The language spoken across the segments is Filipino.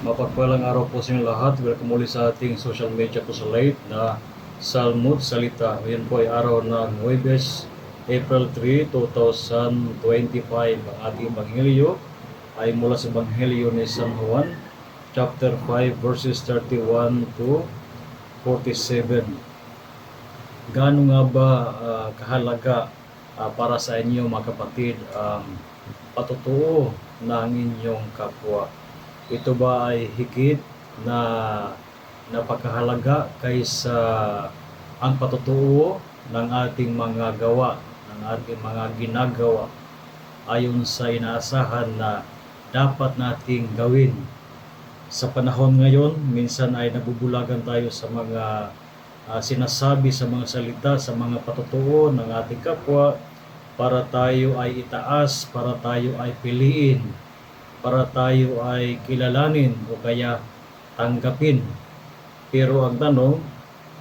Mapagpalang araw po sa inyo lahat. Welcome muli sa ating social media Pusolate na Salmud Salita. Ngayon po ay araw ng Huwebes, April 3, 2025. Ang ating Ebanghelyo ay mula sa Ebanghelyo ni San Juan, chapter 5, verses 31 to 47. Gaano nga ba kahalaga para sa inyo mga kapatid ang patutuo ng inyong kapwa? Ito ba ay higit na napakahalaga kaysa ang patutuo ng ating mga gawa, ng ating mga ginagawa ayon sa inaasahan na dapat nating gawin? Sa panahon ngayon, minsan ay nabubulagan tayo sa mga sinasabi, sa mga salita, sa mga patutuo ng ating kapwa para tayo ay itaas, para tayo ay piliin, para tayo ay kilalanin o kaya tanggapin. Pero ang tanong,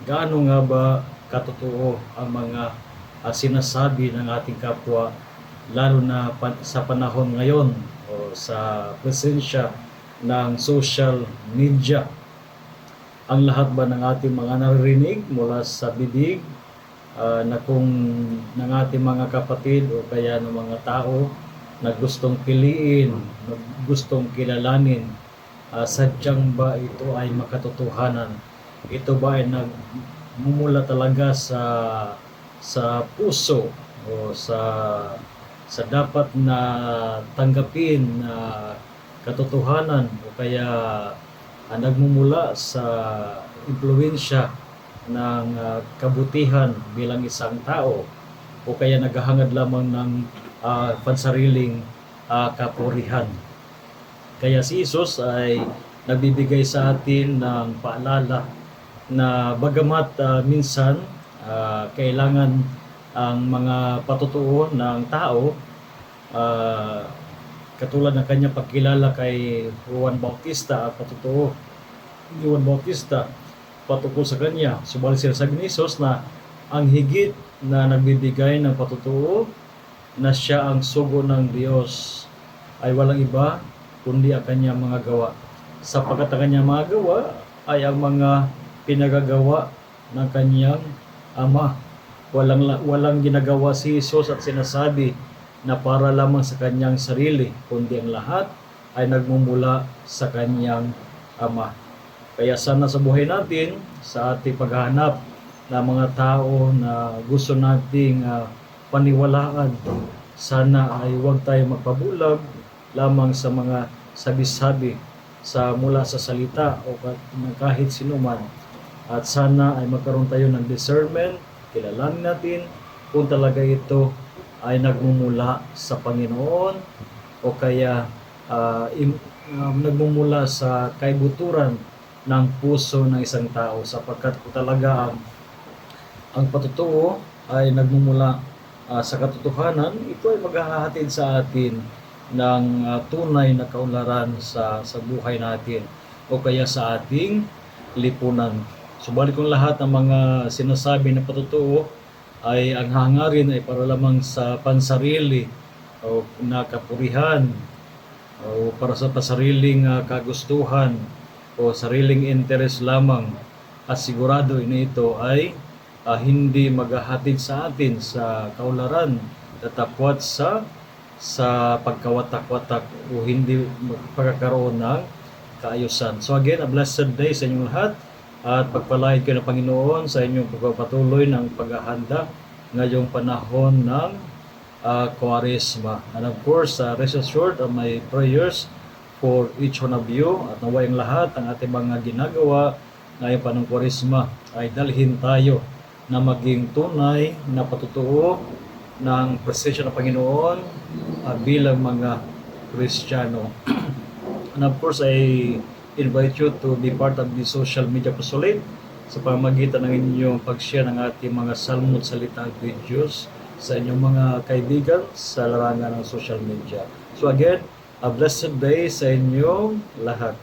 gaano nga ba katotoo ang mga sinasabi ng ating kapwa, lalo na sa panahon ngayon o sa presensya ng social media? Ang lahat ba ng ating mga naririnig mula sa bibig na kung ng ating mga kapatid o kaya ng mga tao na gustong piliin, na gustong kilalanin, sadyang ba ito ay makatotohanan? Ito ba ay nagmumula talaga sa puso o sa dapat na tanggapin na katotohanan o kaya nagmumula sa impluwensya ng kabutihan bilang isang tao o kaya naghahangad lamang ng pansariling kapurihan? Kaya si Jesus ay nagbibigay sa atin ng paalala na bagamat minsan kailangan ang mga patutuo ng tao, katulad ng kanyang pagkilala kay Juan Bautista, at patutuo ni Juan Bautista patungkol sa kanya. Subalit sinasabi ni Jesus na ang higit na nagbibigay ng patutuo na siya ang sugo ng Diyos ay walang iba kundi ang kanyang mga gawa. Sapagkat ang kanyang mga gawa ay ang mga pinagagawa ng kanyang Ama. Walang ginagawa si Jesus at sinasabi na para lamang sa kanyang sarili, kundi ang lahat ay nagmumula sa kanyang Ama. Kaya sana sa buhay natin, sa ating paghahanap ng mga tao na gusto nating paniwalaan, sana ay huwag tayo magpabulag lamang sa mga sabi-sabi mula sa salita o kahit sino man. At sana ay magkaroon tayo ng discernment, kilalanin natin kung talaga ito ay nagmumula sa Panginoon o kaya nagmumula sa kaibuturan ng puso ng isang tao, sapagkat talaga ang patutuo ay nagmumula sa katotohanan. Ito ay maghahatid sa atin ng tunay na kaunlaran sa buhay natin o kaya sa ating lipunan. Subalit kung lahat ng mga sinasabi na patutuo ay ang hangarin ay para lamang sa pansarili o na kapurihan o para sa pasariling kagustuhan o sariling interes lamang, at sigurado ito ay hindi maghahatid sa atin sa kaunlaran, tatapwat sa pagkawatak-watak o hindi pagkakaroon ng kaayusan. So again, a blessed day sa inyong lahat at pagpalain kayo ng Panginoon sa inyong pagpapatuloy ng paghahanda ngayong panahon ng Kwaresma. And of course, rest assured of my prayers for each one of you, at naway ang lahat ang ating mga ginagawa ngayong panahon Kwaresma ay dalhin tayo na maging tunay na patutuo ng presensya ng Panginoon bilang mga Kristiyano. And of course, I invite you to be part of the social media Pusolate sa pamamagitan ng inyong pag-share ng ating mga Salmud Salita videos sa inyong mga kaibigan sa larangan ng social media. So again, a blessed day sa inyong lahat.